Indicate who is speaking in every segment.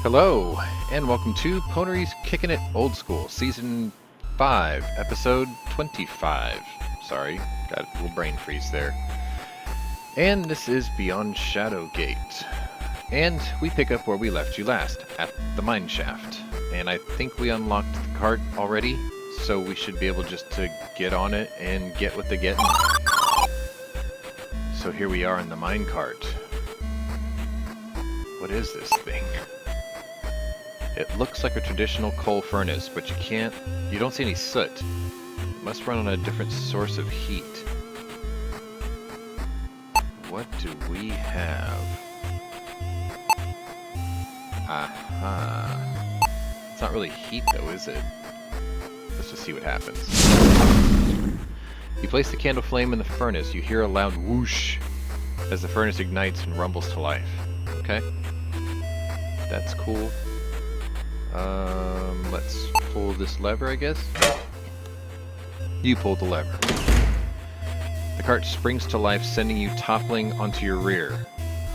Speaker 1: Hello, and welcome to Pwnery's Kickin' It Old School, Season 5, Episode 25. Sorry, got a little brain freeze there. And this is Beyond Shadowgate. And we pick up where we left you last, at the mine shaft. And I think we unlocked the cart already, so we should be able just to get on it and get what they get. So here we are in the mine cart. What is this thing? It looks like a traditional coal furnace, but you don't see any soot. It must run on a different source of heat. What do we have? Aha. It's not really heat though, is it? Let's just see what happens. You place the candle flame in the furnace. You hear a loud whoosh as the furnace ignites and rumbles to life. Okay. That's cool. Let's pull this lever, I guess. You pull the lever. The cart springs to life, sending you toppling onto your rear.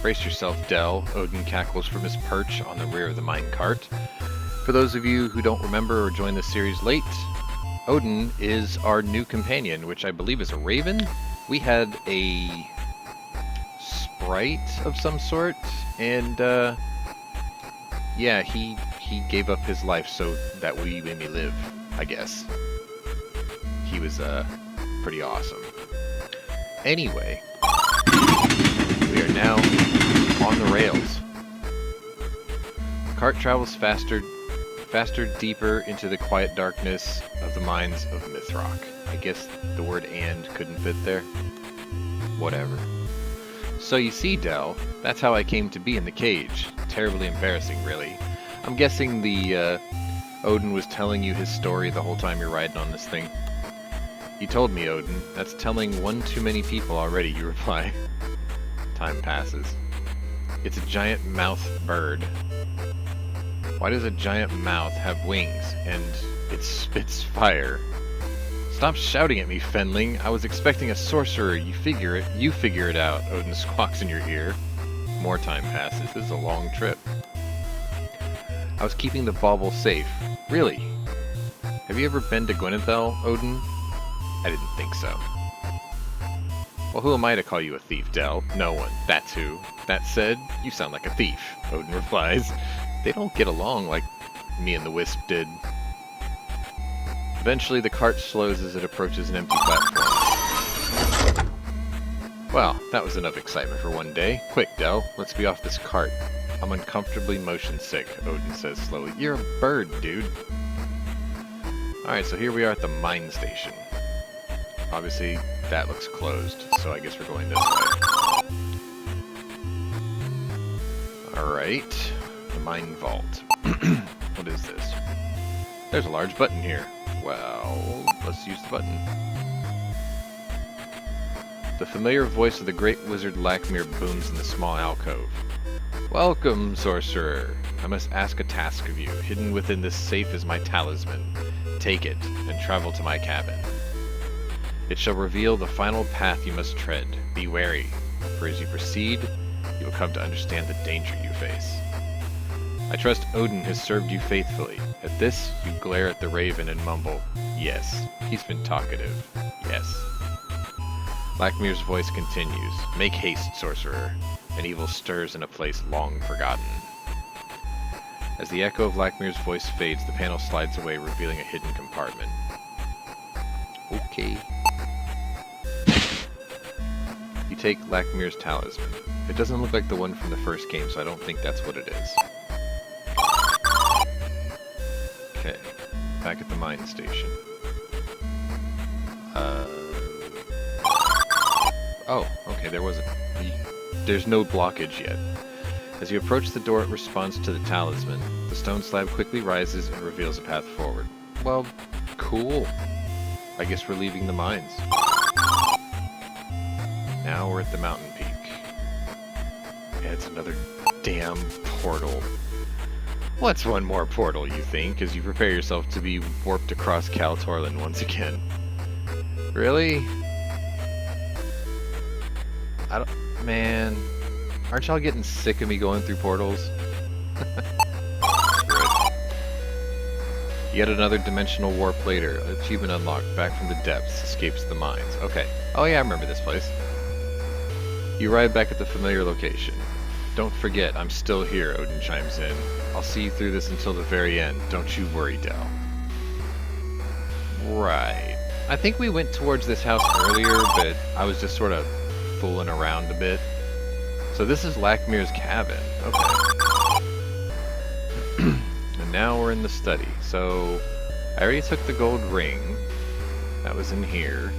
Speaker 1: Brace yourself, Dell. Odin cackles from his perch on the rear of the mine cart. For those of you who don't remember or joined the series late, Odin is our new companion, which I believe is a raven. We had a sprite of some sort, and yeah, he gave up his life so that we may live, I guess. He was pretty awesome. Anyway, we are now on the rails. The cart travels faster, deeper into the quiet darkness of the mines of Mythrock. I guess the word "and" couldn't fit there. Whatever. So you see, Dell, that's how I came to be in the cage. Terribly embarrassing, really. I'm guessing the Odin was telling you his story the whole time you're riding on this thing. You told me, Odin. That's telling one too many people already, you reply. Time passes. It's a giant mouth bird. Why does a giant mouth have wings and it spits fire? Stop shouting at me, Fenling. I was expecting a sorcerer. You figure it out, Odin squawks in your ear. More time passes. This is a long trip. I was keeping the bauble safe. Really? Have you ever been to Gwenethel, Odin? I didn't think so. Well, who am I to call you a thief, Dell? No one. That's who. That said, you sound like a thief, Odin replies. They don't get along like me and the Wisp did. Eventually, the cart slows as it approaches an empty platform. Well, that was enough excitement for one day. Quick, Dell, let's be off this cart. I'm uncomfortably motion sick, Odin says slowly. You're a bird, dude. Alright, so here we are at the mine station. Obviously, that looks closed, so I guess we're going this way. Alright, the mine vault. What is this? There's a large button here. Well, let's use the button. The familiar voice of the great wizard Lakmir booms in the small alcove. Welcome, sorcerer. I must ask a task of you. Hidden within this safe is my talisman. Take it, and travel to my cabin. It shall reveal the final path you must tread. Be wary, for as you proceed, you will come to understand the danger you face. I trust Odin has served you faithfully. At this, you glare at the raven and mumble, yes, he's been talkative. Yes. Lakmir's voice continues. Make haste, sorcerer. An evil stirs in a place long forgotten. As the echo of Lakmir's voice fades, the panel slides away, revealing a hidden compartment. Okay. You take Lakmir's talisman. It doesn't look like the one from the first game, so I don't think that's what it is. Okay. Back at the mine station. Oh, okay, there's no blockage yet. As you approach the door, it responds to the talisman. The stone slab quickly rises and reveals a path forward. Well, cool. I guess we're leaving the mines. Now we're at the mountain peak. Yeah, it's another damn portal. What's one more portal, you think, as you prepare yourself to be warped across Kaltorlin once again? Really? Man, aren't y'all getting sick of me going through portals? Yet another dimensional warp later. Achievement unlocked. Back from the depths. Escapes the mines. Okay. Oh yeah, I remember this place. You arrive back at the familiar location. Don't forget, I'm still here, Odin chimes in. I'll see you through this until the very end. Don't you worry, Del. Right. I think we went towards this house earlier, but I was just sort of fooling around a bit. So this is Lakmir's cabin. Okay. And now we're in the study. So I already took the gold ring. That was in here.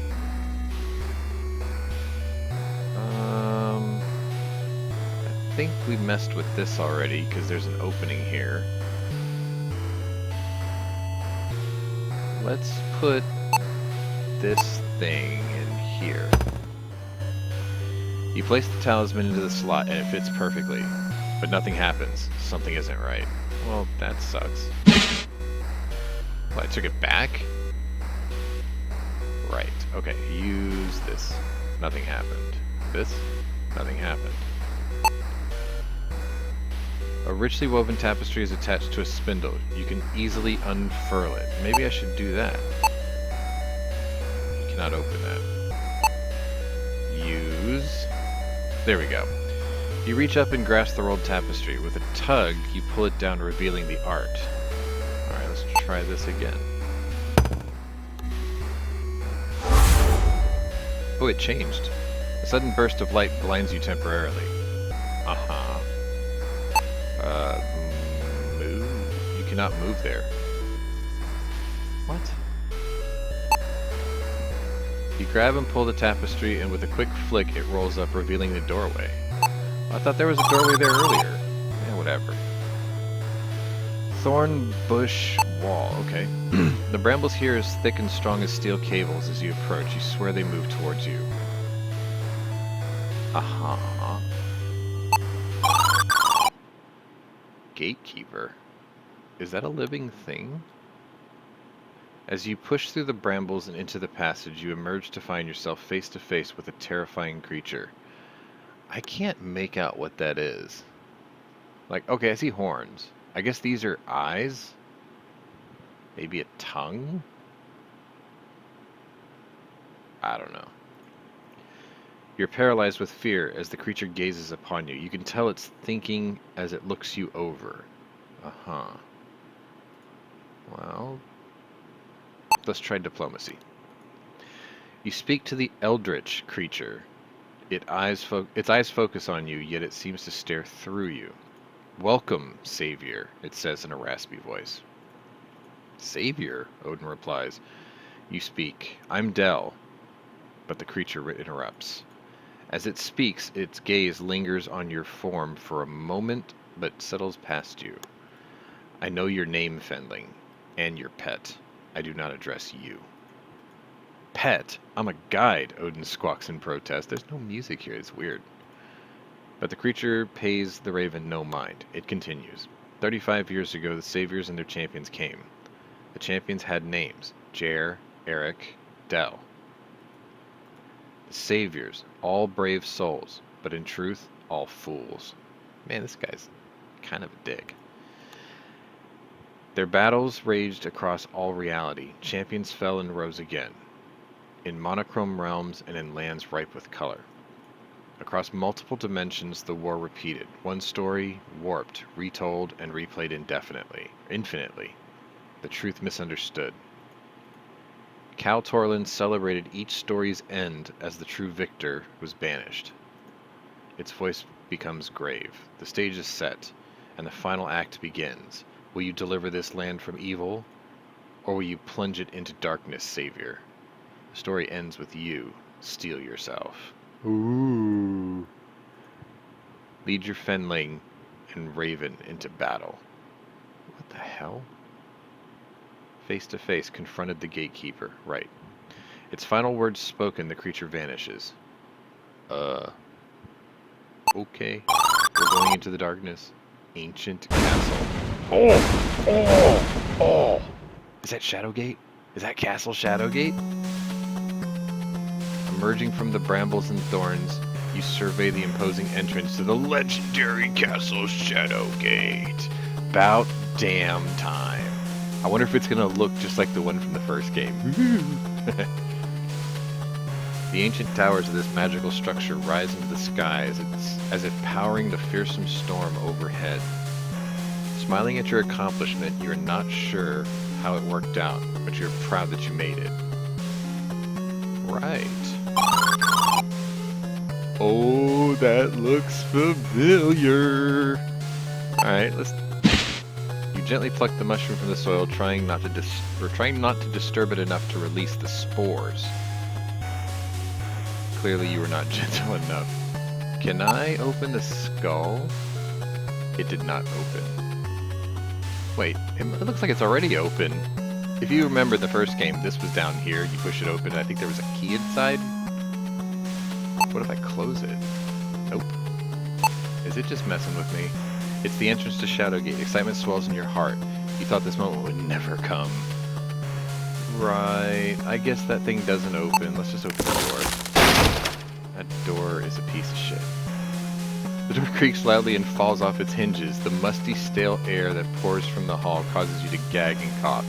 Speaker 1: I think we messed with this already because there's an opening here. Let's put this thing in here. You place the talisman into the slot and it fits perfectly, but nothing happens. Something isn't right. Well, that sucks. Well, I took it back? Right. Okay, use this. Nothing happened. This? Nothing happened. A richly woven tapestry is attached to a spindle. You can easily unfurl it. Maybe I should do that. You cannot open that. Use. There we go. You reach up and grasp the rolled tapestry. With a tug, you pull it down, revealing the art. Alright, let's try this again. Oh, it changed. A sudden burst of light blinds you temporarily. Move. You cannot move there. What? You grab and pull the tapestry, and with a quick flick, it rolls up, revealing the doorway. I thought there was a doorway there earlier. Yeah, whatever. Thorn bush wall. Okay. The brambles here is thick and strong as steel cables. As you approach, you swear they move towards you. Gatekeeper. Is that a living thing? As you push through the brambles and into the passage, you emerge to find yourself face to face with a terrifying creature. I can't make out what that is. Like, okay, I see horns. I guess these are eyes? Maybe a tongue? I don't know. You're paralyzed with fear as the creature gazes upon you. You can tell it's thinking as it looks you over. Well, let's try diplomacy. You speak to the eldritch creature. Its eyes focus on you, yet it seems to stare through you. Welcome, Savior, it says in a raspy voice. Savior, Odin replies. You speak. I'm Del. But the creature interrupts. As it speaks, its gaze lingers on your form for a moment, but settles past you. I know your name, Fendling, and your pet. I do not address you. Pet? I'm a guide, Odin squawks in protest. There's no music here, it's weird. But the creature pays the raven no mind. It continues. 35 years ago, the saviors and their champions came. The champions had names. Jer, Eric, Del. The saviors, all brave souls, but in truth, all fools. Man, this guy's kind of a dick. Their battles raged across all reality. Champions fell and rose again. In monochrome realms and in lands ripe with color. Across multiple dimensions, the war repeated. One story, warped, retold, and replayed infinitely. The truth misunderstood. Cal Torlin celebrated each story's end as the true victor was banished. Its voice becomes grave. The stage is set, and the final act begins. Will you deliver this land from evil, or will you plunge it into darkness, Savior? The story ends with you. Steel yourself. Ooh. Lead your Fendling and Raven into battle. What the hell? Face to face, confronted the gatekeeper. Right. Its final words spoken, the creature vanishes. Okay. We're going into the darkness. Ancient castle. Oh! Is that Shadowgate? Is that Castle Shadowgate? Emerging from the brambles and thorns, you survey the imposing entrance to the legendary Castle Shadowgate. About damn time. I wonder if it's gonna look just like the one from the first game. The ancient towers of this magical structure rise into the sky as if powering the fearsome storm overhead. Smiling at your accomplishment, you're not sure how it worked out, but you're proud that you made it. Right. Oh, that looks familiar. Alright, let's... You gently pluck the mushroom from the soil, trying not to disturb it enough to release the spores. Clearly you were not gentle enough. Can I open the skull? It did not open. Wait, it looks like it's already open. If you remember the first game, this was down here. You push it open, and I think there was a key inside. What if I close it? Nope. Is it just messing with me? It's the entrance to Shadowgate. Excitement swells in your heart. You thought this moment would never come. Right. I guess that thing doesn't open. Let's just open the door. That door is a piece of shit. The door creaks loudly and falls off its hinges. The musty, stale air that pours from the hall causes you to gag and cough.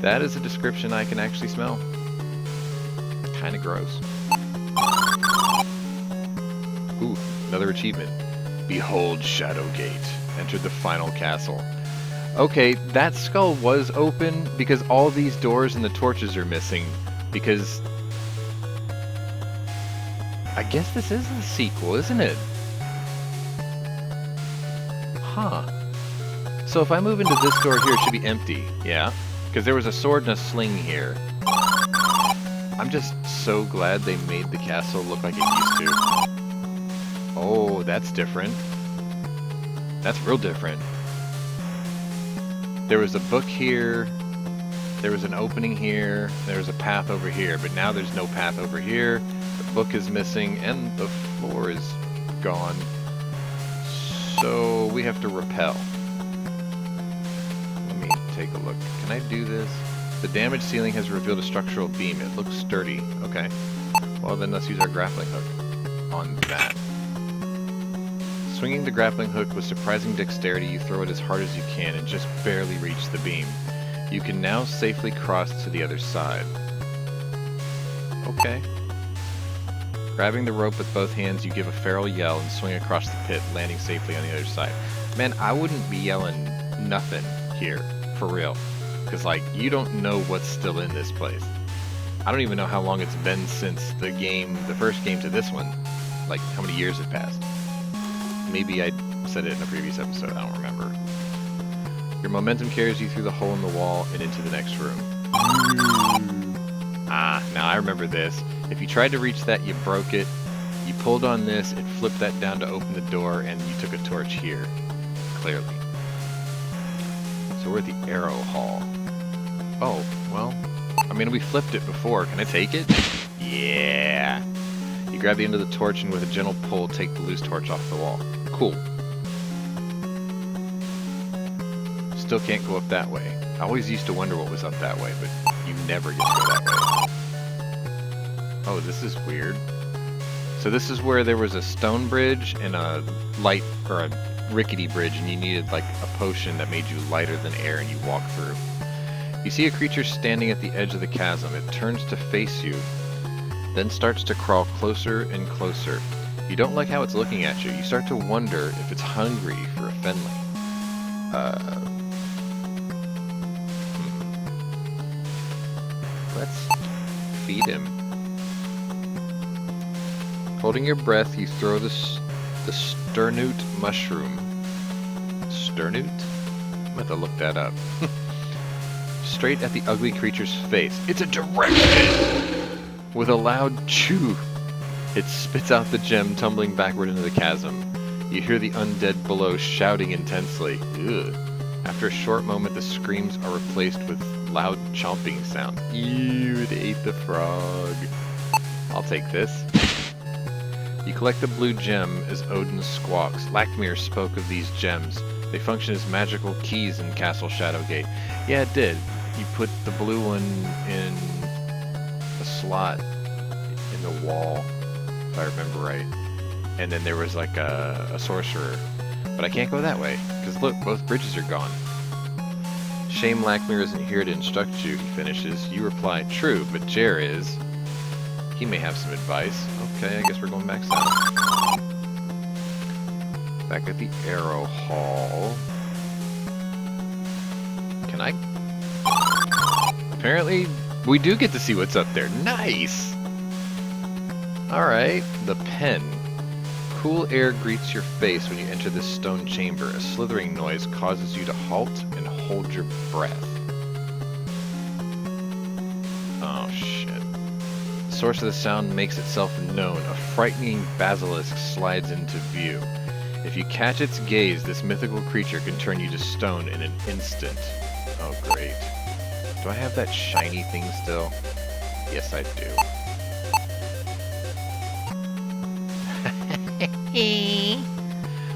Speaker 1: That is a description I can actually smell. Kinda gross. Ooh, another achievement. Behold Shadowgate. Enter the final castle. Okay, that skull was open because all these doors and the torches are missing. Because... I guess this is the sequel, isn't it? Huh. So if I move into this door here, it should be empty. Yeah. Because there was a sword and a sling here. I'm just so glad they made the castle look like it used to. Oh, that's different. That's real different. There was a book here. There was an opening here. There was a path over here. But now there's no path over here. The book is missing. And the floor is gone. So we have to rappel. Let me take a look. Can I do this? The damaged ceiling has revealed a structural beam. It looks sturdy. Okay. Well, then let's use our grappling hook on that. Swinging the grappling hook with surprising dexterity, you throw it as hard as you can and just barely reach the beam. You can now safely cross to the other side. Okay. Grabbing the rope with both hands, you give a feral yell and swing across the pit, landing safely on the other side. Man, I wouldn't be yelling nothing here, for real. Because, like, you don't know what's still in this place. I don't even know how long it's been since the first game to this one. Like, how many years have passed. Maybe I said it in a previous episode, I don't remember. Your momentum carries you through the hole in the wall and into the next room. Ah, now I remember this. If you tried to reach that, you broke it. You pulled on this, it flipped that down to open the door, and you took a torch here. Clearly. So we're at the arrow hall. Oh, well, I mean, we flipped it before. Can I take it? Yeah. You grab the end of the torch and with a gentle pull, take the loose torch off the wall. Cool. Still can't go up that way. I always used to wonder what was up that way, but you never get to go that way. Oh, this is weird. So this is where there was a stone bridge and a light, or a rickety bridge, and you needed like a potion that made you lighter than air and you walk through. You see a creature standing at the edge of the chasm. It turns to face you, then starts to crawl closer and closer. You don't like how it's looking at you. You start to wonder if it's hungry for a friendly. Let's feed him. Holding your breath, you throw the sternute mushroom. Sternute? I'm gonna have to look that up. Straight at the ugly creature's face. It's a direct hit! With a loud chew, it spits out the gem, tumbling backward into the chasm. You hear the undead below shouting intensely. Ugh. After a short moment, the screams are replaced with loud chomping sounds. Ew, it ate the frog. I'll take this. You collect the blue gem as Odin squawks. Lakmir spoke of these gems. They function as magical keys in Castle Shadowgate. Yeah, it did. You put the blue one in a slot in the wall, if I remember right. And then there was like a sorcerer. But I can't go that way, because look, both bridges are gone. Shame Lackmere isn't here to instruct you, he finishes. You reply, true, but Jer is. He may have some advice. Okay, I guess we're going back south. Back at the Arrow Hall. Can I? Apparently, we do get to see what's up there. Nice! Alright, the pen. Cool air greets your face when you enter this stone chamber. A slithering noise causes you to halt and hold your breath. Oh, shit. The source of the sound makes itself known. A frightening basilisk slides into view. If you catch its gaze, this mythical creature can turn you to stone in an instant. Oh, great. Do I have that shiny thing still? Yes, I do.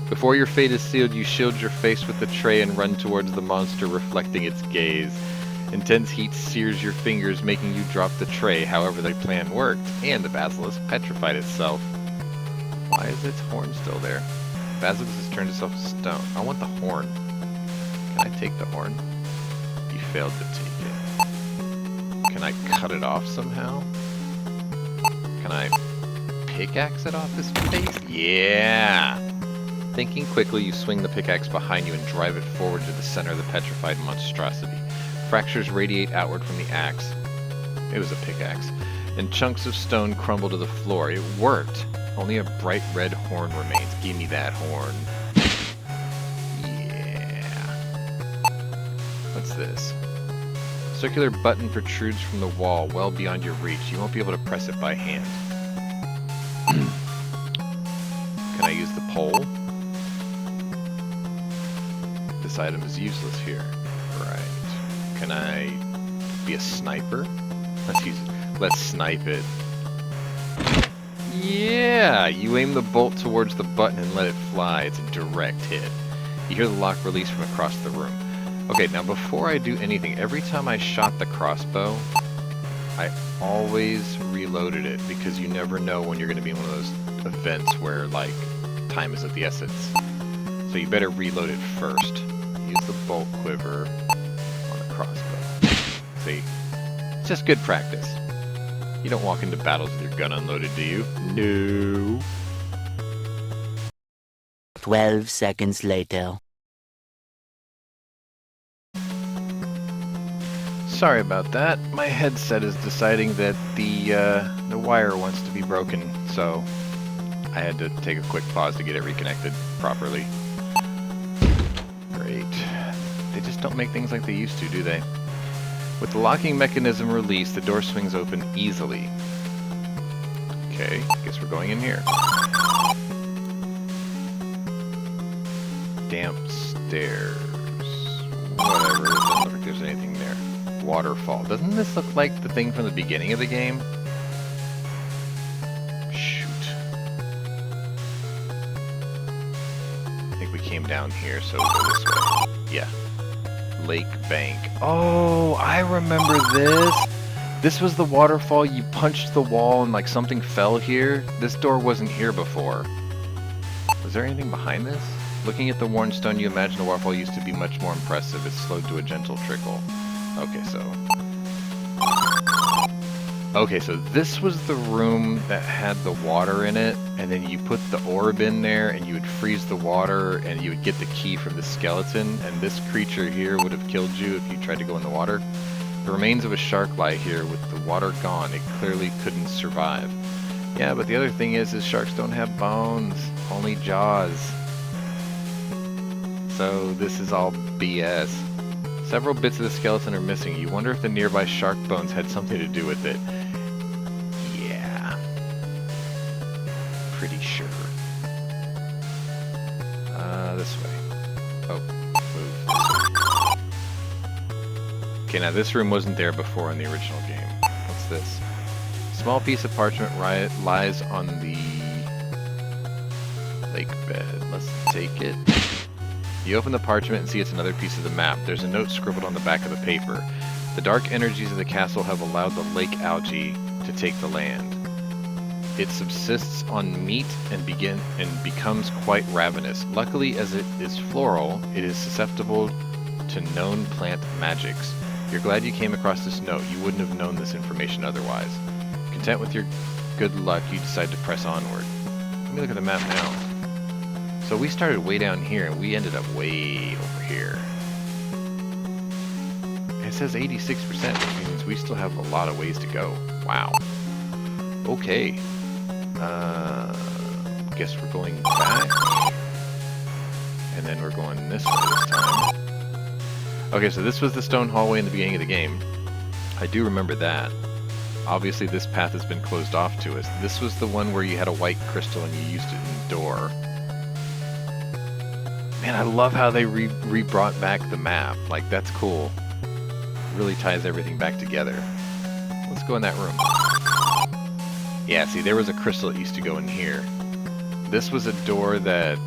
Speaker 1: Before your fate is sealed, you shield your face with the tray and run towards the monster, reflecting its gaze. Intense heat sears your fingers, making you drop the tray. However, the plan worked, and the basilisk petrified itself. Why is its horn still there? The basilisk has turned itself to stone. I want the horn. Can I take the horn? You failed to take it. Can I cut it off somehow? Can I pickaxe it off his face? Yeah! Thinking quickly, you swing the pickaxe behind you and drive it forward to the center of the petrified monstrosity. Fractures radiate outward from the axe. It was a pickaxe. And chunks of stone crumble to the floor. It worked! Only a bright red horn remains. Give me that horn. Yeah. What's this? A circular button protrudes from the wall, well beyond your reach. You won't be able to press it by hand. Can I use the pole? This item is useless here. Right. Can I be a sniper? Let's use it. Let's snipe it. Yeah! You aim the bolt towards the button and let it fly. It's a direct hit. You hear the lock release from across the room. Okay, now before I do anything, every time I shot the crossbow, I always reloaded it, because you never know when you're going to be in one of those events where, like, time is of the essence. So you better reload it first. Use the bolt quiver on the crossbow. See? It's just good practice. You don't walk into battles with your gun unloaded, do you? No.
Speaker 2: 12 seconds later.
Speaker 1: Sorry about that. My headset is deciding that the wire wants to be broken, so I had to take a quick pause to get it reconnected properly. Great. They just don't make things like they used to, do they? With the locking mechanism released, the door swings open easily. Okay, guess we're going in here. Damp stairs. Whatever, it doesn't look like there's anything there. Waterfall. Doesn't this look like the thing from the beginning of the game? Shoot. I think we came down here, so we'll go this way. Yeah. Lake Bank. Oh, I remember this. This was the waterfall. You punched the wall and like something fell here. This door wasn't here before. Was there anything behind this? Looking at the worn stone, you imagine the waterfall used to be much more impressive. It slowed to a gentle trickle. Okay, so this was the room that had the water in it, and then you put the orb in there, and you would freeze the water, and you would get the key from the skeleton, and this creature here would have killed you if you tried to go in the water. The remains of a shark lie here. With the water gone, it clearly couldn't survive. Yeah, but the other thing is sharks don't have bones, only jaws. So this is all BS. Several bits of the skeleton are missing. You wonder if the nearby shark bones had something to do with it. Yeah. Pretty sure. This way. Oh, move this way. Okay, now this room wasn't there before in the original game. What's this? Small piece of parchment lies on the lake bed. Let's take it. You open the parchment and see it's another piece of the map. There's a note scribbled on the back of the paper. The dark energies of the castle have allowed the lake algae to take the land. It subsists on meat and becomes quite ravenous. Luckily, as it is floral, it is susceptible to known plant magics. You're glad you came across this note. You wouldn't have known this information otherwise. Content with your good luck, you decide to press onward. Let me look at the map now. So we started way down here, and we ended up way over here. It says 86%, which means we still have a lot of ways to go. Wow. Okay. Guess we're going back. And then we're going this way this time. Okay, so this was the stone hallway in the beginning of the game. I do remember that. Obviously this path has been closed off to us. This was the one where you had a white crystal and you used it in the door. Man, I love how they re-brought back the map. Like, that's cool. Really ties everything back together. Let's go in that room. Yeah, see, there was a crystal that used to go in here. This was a door that,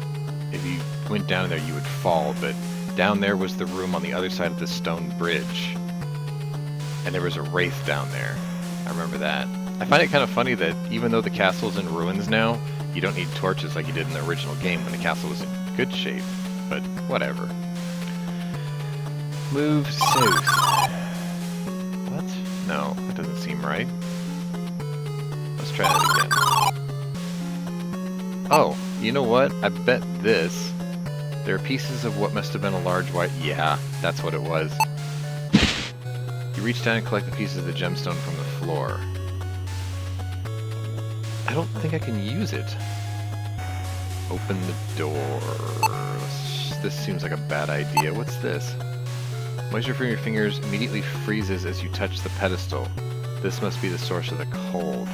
Speaker 1: if you went down there, you would fall, but down there was the room on the other side of the stone bridge. And there was a wraith down there. I remember that. I find it kind of funny that even though the castle's in ruins now, you don't need torches like you did in the original game when the castle was in good shape. But whatever. Move south. What? No, that doesn't seem right. Let's try that again. Oh, you know what? I bet this. There are pieces of what must have been a large white... Yeah, that's what it was. You reach down and collect the pieces of the gemstone from the floor. I don't think I can use it. Open the door. This seems like a bad idea. What's this? Moisture from your fingers immediately freezes as you touch the pedestal. This must be the source of the cold.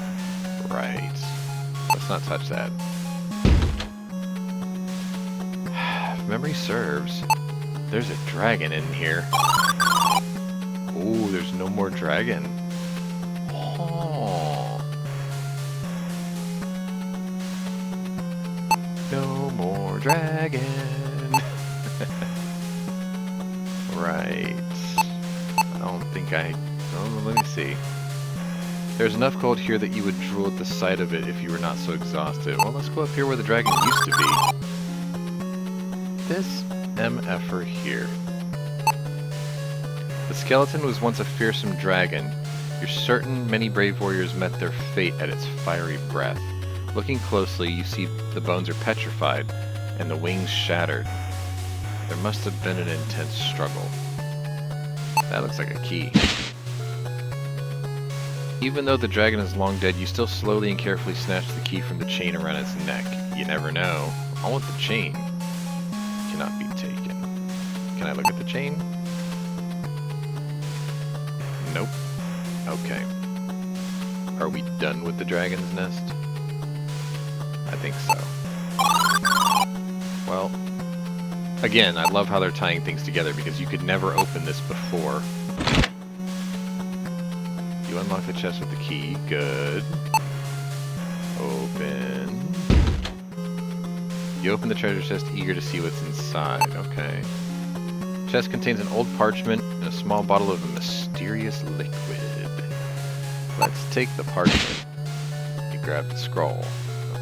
Speaker 1: Right. Let's not touch that. If memory serves, there's a dragon in here. Oh, there's no more dragon. Oh. No more dragon. Right. I don't think I... Oh, let me see. There's enough cold here that you would drool at the sight of it if you were not so exhausted. Well, let's go up here where the dragon used to be. This MFer here. The skeleton was once a fearsome dragon. You're certain many brave warriors met their fate at its fiery breath. Looking closely, you see the bones are petrified and the wings shattered. There must have been an intense struggle. That looks like a key. Even though the dragon is long dead, you still slowly and carefully snatch the key from the chain around its neck. You never know. I want the chain. Cannot be taken. Can I look at the chain? Nope. Okay. Are we done with the dragon's nest? I think so. Well, again, I love how they're tying things together because you could never open this before. You unlock the chest with the key. Good. Open. You open the treasure chest, eager to see what's inside. Okay. The chest contains an old parchment and a small bottle of a mysterious liquid. Let's take the parchment. You grab the scroll.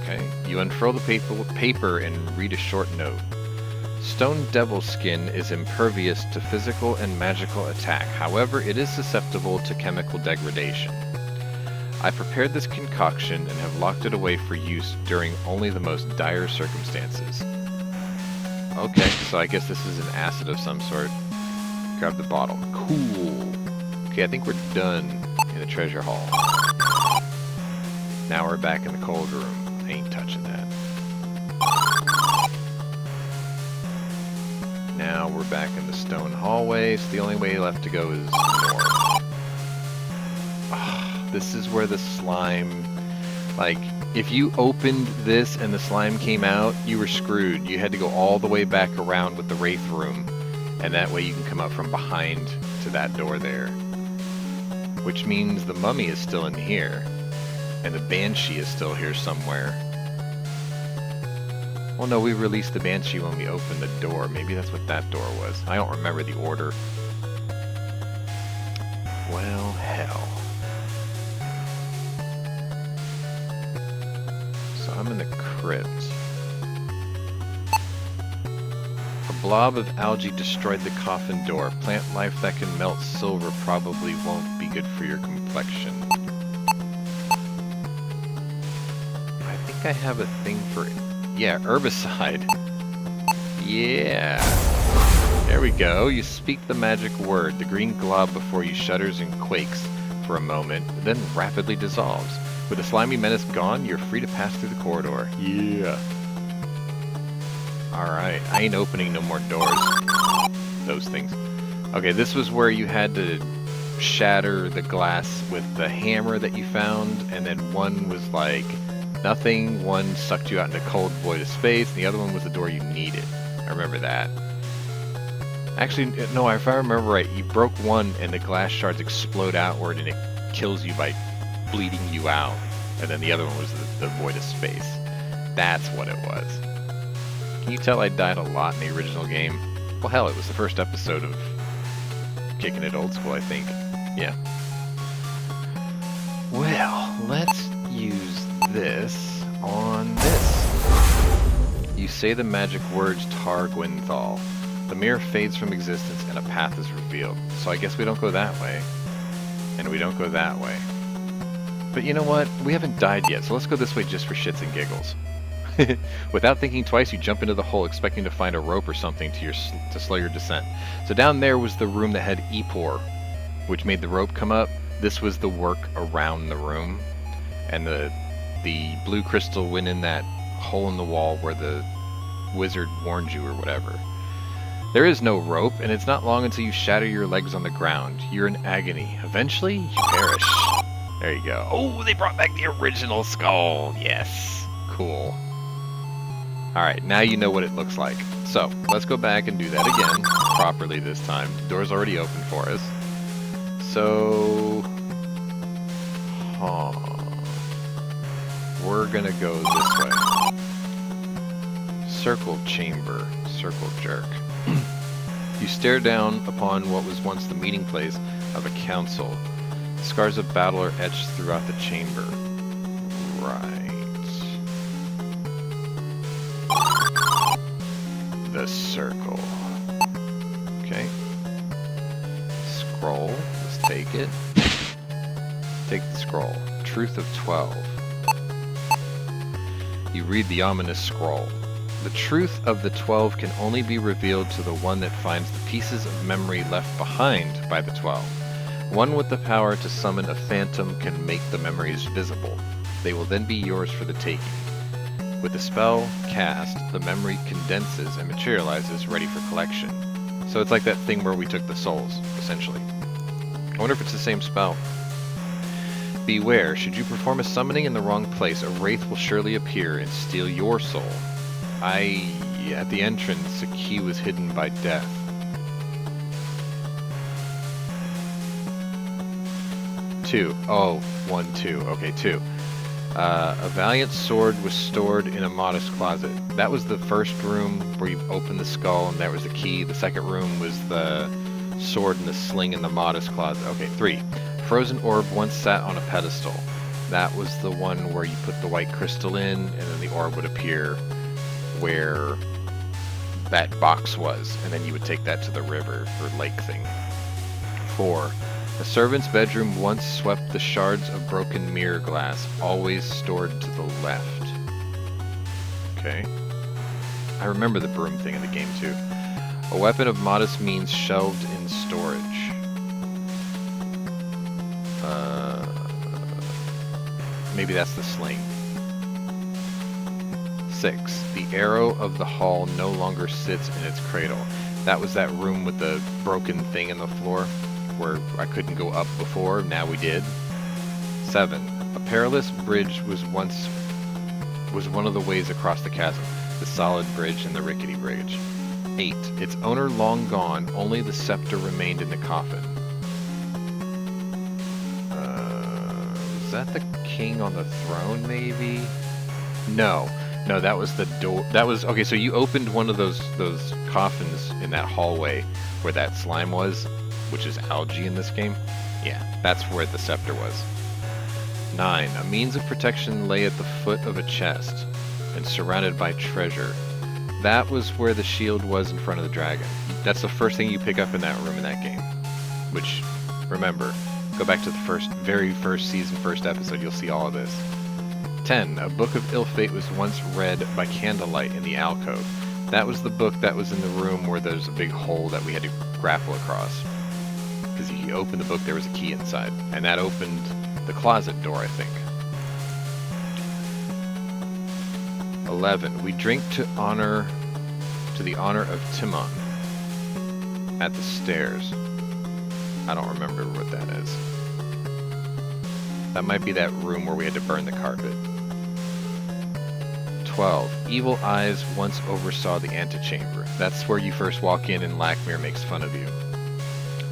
Speaker 1: Okay. You unfurl the paper and read a short note. Stone devil skin is impervious to physical and magical attack. However, it is susceptible to chemical degradation. I prepared this concoction and have locked it away for use during only the most dire circumstances. Okay, so I guess this is an acid of some sort. Grab the bottle. Cool. Okay, I think we're done in the treasure hall. Now we're back in the cold room. I ain't touching that. Now we're back in the stone hallway, so the only way left to go is north. This is where the slime... Like, if you opened this and the slime came out, you were screwed. You had to go all the way back around with the Wraith room, and that way you can come up from behind to that door there. Which means the mummy is still in here, and the banshee is still here somewhere. Well, no, we released the banshee when we opened the door. Maybe that's what that door was. I don't remember the order. Well, hell. So I'm in the crypt. A blob of algae destroyed the coffin door. Plant life that can melt silver probably won't be good for your complexion. I think I have a thing for it. Yeah, herbicide. Yeah. There we go. You speak the magic word. The green glob before you shudders and quakes for a moment, then rapidly dissolves. With the slimy menace gone, you're free to pass through the corridor. Yeah. Alright, I ain't opening no more doors. Those things. Okay, this was where you had to shatter the glass with the hammer that you found, and then one was like nothing, one sucked you out into cold void of space, and the other one was the door you needed. I remember that. Actually, no, if I remember right, you broke one and the glass shards explode outward and it kills you by bleeding you out. And then the other one was the void of space. That's what it was. Can you tell I died a lot in the original game? Well, hell, it was the first episode of Kicking It Old School, I think. Yeah. Well, let's use this on this. You say the magic words Tar Gwynthal. The mirror fades from existence and a path is revealed. So I guess we don't go that way. And we don't go that way. But you know what? We haven't died yet, so let's go this way just for shits and giggles. Without thinking twice, you jump into the hole expecting to find a rope or something to slow your descent. So down there was the room that had Epor, which made the rope come up. This was the work around the room. And the blue crystal went in that hole in the wall where the wizard warned you or whatever. There is no rope, and it's not long until you shatter your legs on the ground. You're in agony. Eventually, you perish. There you go. Oh, they brought back the original skull. Yes. Cool. Alright, now you know what it looks like. So, let's go back and do that again. Properly this time. The door's already open for us. So... we're gonna go this way. Circle chamber. Circle jerk. You stare down upon what was once the meeting place of a council. Scars of battle are etched throughout the chamber. Right. The circle. Okay. Scroll. Let's take it. Take the scroll. Truth of 12. You read the ominous scroll. The truth of the 12 can only be revealed to the one that finds the pieces of memory left behind by the 12. One with the power to summon a phantom can make the memories visible. They will then be yours for the taking. With the spell cast, the memory condenses and materializes ready for collection. So it's like that thing where we took the souls, essentially. I wonder if it's the same spell. Beware, should you perform a summoning in the wrong place, a wraith will surely appear and steal your soul. At the entrance, a key was hidden by death. Two. Oh, 1, 2. Okay, 2. A valiant sword was stored in a modest closet. That was the first room where you opened the skull and there was the key. The second room was the sword and the sling in the modest closet. Okay, 3. Frozen orb once sat on a pedestal. That was the one where you put the white crystal in and then the orb would appear where that box was, and then you would take that to the river or lake thing. 4. A servant's bedroom once swept the shards of broken mirror glass, always stored to the left. Okay. I remember the broom thing in the game too. A weapon of modest means shelved in storage. Maybe that's the sling. 6. The arrow of the hall no longer sits in its cradle. That was that room with the broken thing in the floor where I couldn't go up before, now we did. 7. A perilous bridge was one of the ways across the chasm, the solid bridge and the rickety bridge. 8. Its owner long gone, only the scepter remained in the coffin. Was that the king on the throne, maybe? No, that was the door. That was okay. So you opened one of those coffins in that hallway where that slime was, which is algae in this game. Yeah, that's where the scepter was. 9. A means of protection lay at the foot of a chest and surrounded by treasure. that was where the shield was in front of the dragon. That's the first thing you pick up in that room in that game. Which, remember, go back to the very first season, first episode, you'll see all of this. 10. A book of ill fate was once read by candlelight in the alcove. That was the book that was in the room where there's a big hole that we had to grapple across. Because if you open the book, there was a key inside. And that opened the closet door, I think. 11. We drink to the honor of Timon at the stairs. I don't remember what that is. That might be that room where we had to burn the carpet. 12. Evil eyes once oversaw the antechamber. That's where you first walk in and Lakmir makes fun of you.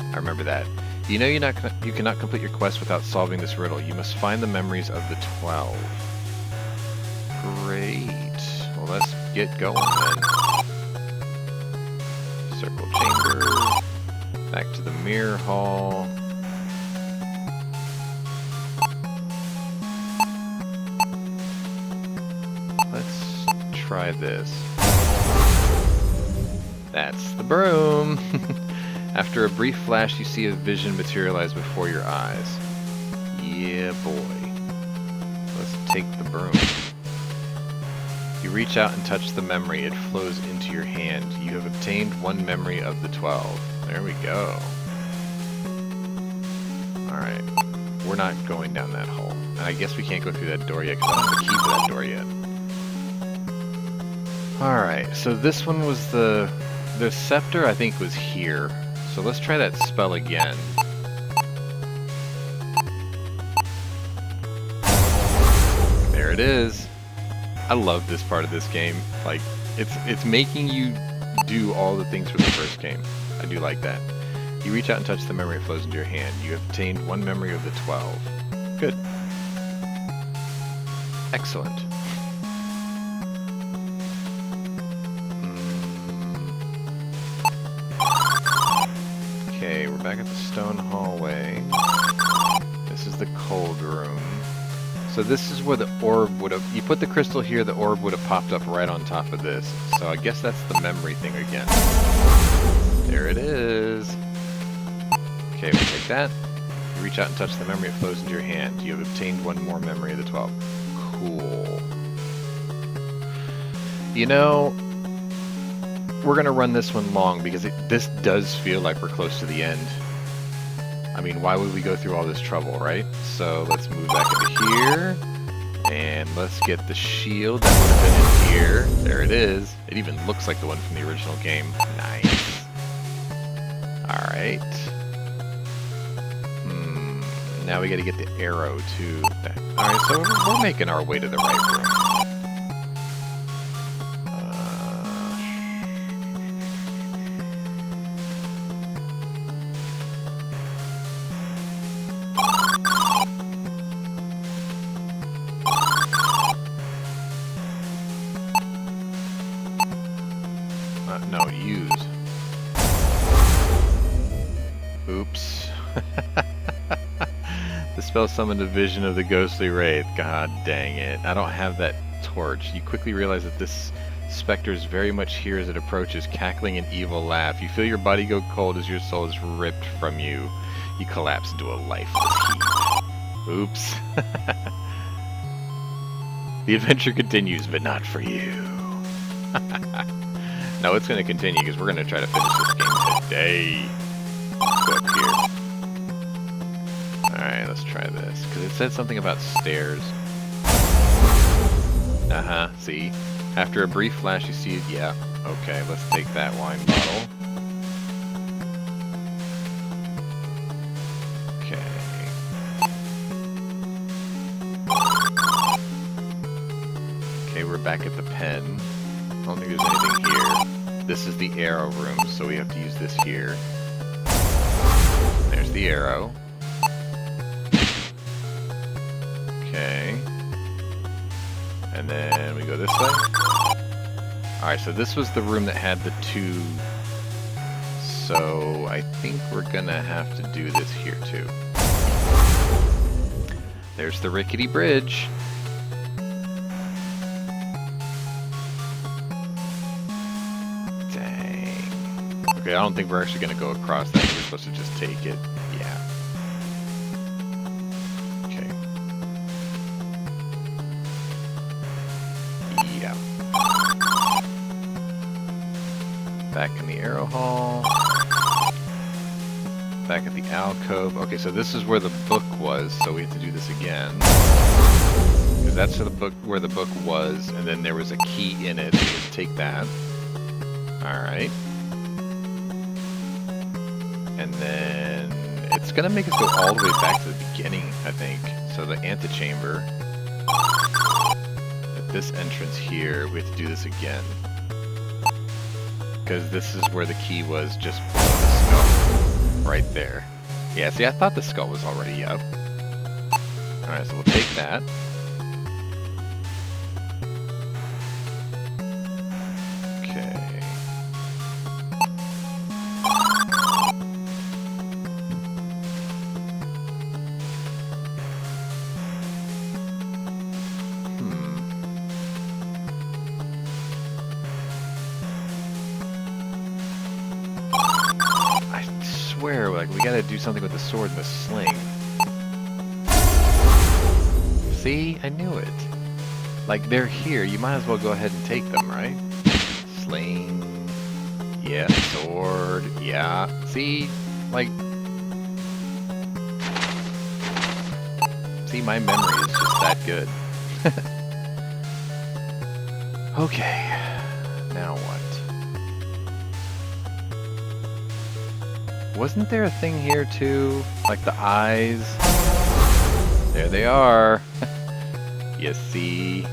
Speaker 1: I remember that. You know you cannot complete your quest without solving this riddle. You must find the memories of the 12. Great. Well, let's get going then. Circle chamber. Back to the mirror hall. Let's try this. That's the broom. After a brief flash, you see a vision materialize before your eyes. Yeah, boy. Let's take the broom. You reach out and touch the memory. It flows into your hand. You have obtained one memory of the 12. There we go. Alright. We're not going down that hole. And I guess we can't go through that door yet because I don't have the key for that door yet. Alright, so this one was the scepter, I think, was here. So let's try that spell again. There it is. I love this part of this game. Like, it's making you do all the things from the first game. I do like that. You reach out and touch the memory, it flows into your hand. You have obtained one memory of the 12. Good. Excellent. Okay, we're back at the stone hallway. This is the cold room. So this is where the orb would have... You put the crystal here, the orb would have popped up right on top of this. So I guess that's the memory thing again. There it is. Okay, we'll take that. You reach out and touch the memory, it flows into your hand. You have obtained one more memory of the 12. Cool. You know, we're going to run this one long because this does feel like we're close to the end. I mean, why would we go through all this trouble, right? So let's move back into here. And let's get the shield that would have been in here. There it is. It even looks like the one from the original game. Nice. Alright. Now we gotta get the arrow to that. Alright, so we're making our way to the right room. No, use. Oops. The spell summoned a vision of the ghostly wraith. God dang it. I don't have that torch. You quickly realize that this specter is very much here as it approaches, cackling an evil laugh. You feel your body go cold as your soul is ripped from you. You collapse into a lifeless heap. Oops. The adventure continues, but not for you. No, it's going to continue because we're going to try to finish this game today. Let's go up here. Alright, let's try this. Because it said something about stairs. See? After a brief flash you see... Yeah, okay, let's take that wine bottle. Okay, we're back at the pen. I don't think there's anything here. This is the arrow room, so we have to use this here. There's the arrow. Okay. And then we go this way. Alright, so this was the room that had the two. So I think we're gonna have to do this here too. There's the rickety bridge. Okay, I don't think we're actually going to go across that. We're supposed to just take it. Yeah. Okay. Yeah. Back in the arrow hall. Back at the alcove. Okay, so this is where the book was, so we have to do this again. Because that's where the book was, and then there was a key in it, so we have to take that. Alright. And then it's going to make us go all the way back to the beginning, I think. So the antechamber. At this entrance here, we have to do this again. Because this is where the key was, just below the skull. Right there. Yeah, see, I thought the skull was already up. Alright, so we'll take that. Okay. Like, we gotta do something with the sword and the sling. See? I knew it. Like, they're here. You might as well go ahead and take them, right? Sling. Yeah. Sword. Yeah. See? Like... See, my memory is just that good. Okay. Now what? Wasn't there a thing here too? Like the eyes? There they are. You see?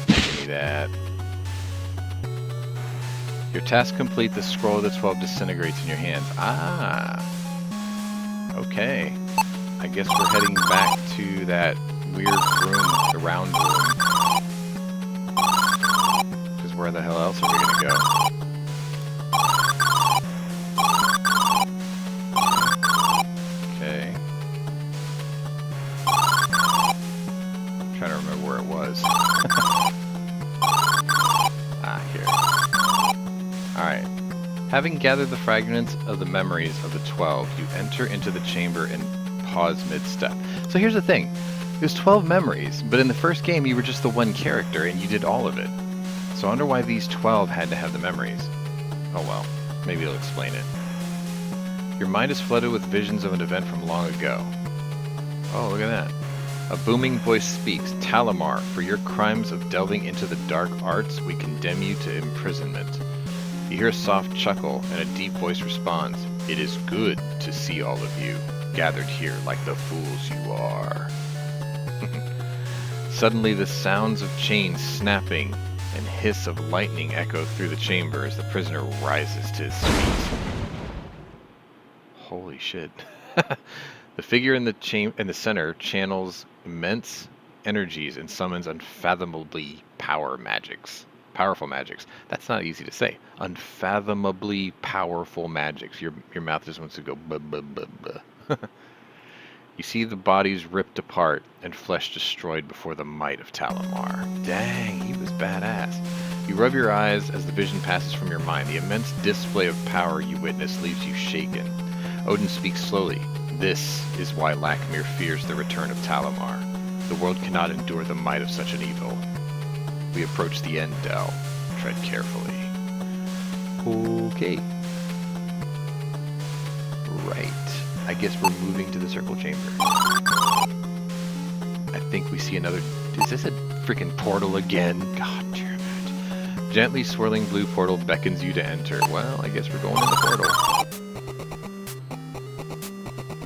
Speaker 1: Give me that. Your task complete, the scroll of the 12 disintegrates in your hands. Ah. Okay. I guess we're heading back to that weird room, the round room. Because where the hell else are we gonna go? Having gathered the fragments of the memories of the 12, you enter into the chamber and pause mid-step. So here's the thing. There's 12 memories, but in the first game you were just the one character and you did all of it. So I wonder why these 12 had to have the memories. Oh well, maybe it'll explain it. Your mind is flooded with visions of an event from long ago. Oh, look at that. A booming voice speaks. Talamar, for your crimes of delving into the dark arts, we condemn you to imprisonment. You hear a soft chuckle, and a deep voice responds, "It is good to see all of you, gathered here like the fools you are." Suddenly the sounds of chains snapping and hiss of lightning echo through the chamber as the prisoner rises to his feet. Holy shit. The figure in the center channels immense energies and summons unfathomably powerful magics. That's not easy to say. Unfathomably powerful magics. Your mouth just wants to go buh, buh, buh, buh. You see the bodies ripped apart and flesh destroyed before the might of Talamar. Dang, he was badass. You rub your eyes as the vision passes from your mind. The immense display of power you witness leaves you shaken. Odin speaks slowly. This is why Lakmir fears the return of Talamar. The world cannot endure the might of such an evil. We approach the end, Dell. Tread carefully. Okay. Right. I guess we're moving to the circle chamber. I think we see another... Is this a freaking portal again? God damn it. Gently swirling blue portal beckons you to enter. Well, I guess we're going in the portal.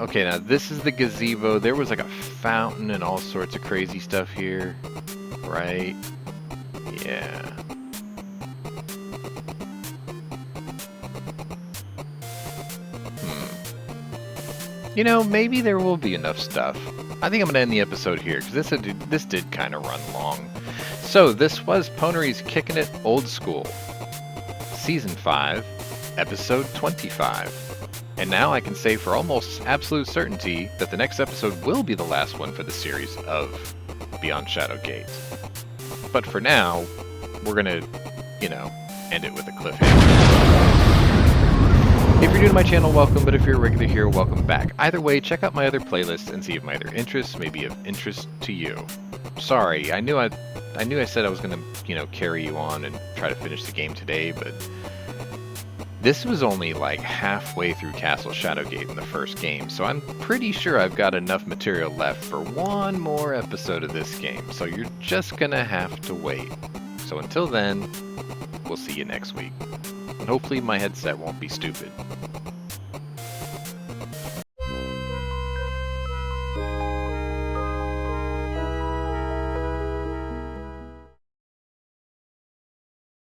Speaker 1: Okay, now this is the gazebo. There was like a fountain and all sorts of crazy stuff here. Right? Yeah. You know, maybe there will be enough stuff. I think I'm going to end the episode here, because this did kind of run long. So, this was Pwnery's Kickin' It Old School. Season 5, Episode 25. And now I can say for almost absolute certainty that the next episode will be the last one for the series of Beyond Shadowgate. But for now, we're going to, you know, end it with a cliffhanger. If you're new to my channel, welcome, but if you're a regular here, welcome back. Either way, check out my other playlists and see if my other interests may be of interest to you. Sorry, I knew I said I was gonna, carry you on and try to finish the game today, but this was only like halfway through Castle Shadowgate in the first game, so I'm pretty sure I've got enough material left for one more episode of this game, so you're just gonna have to wait. So until then, we'll see you next week. And hopefully my headset won't be stupid.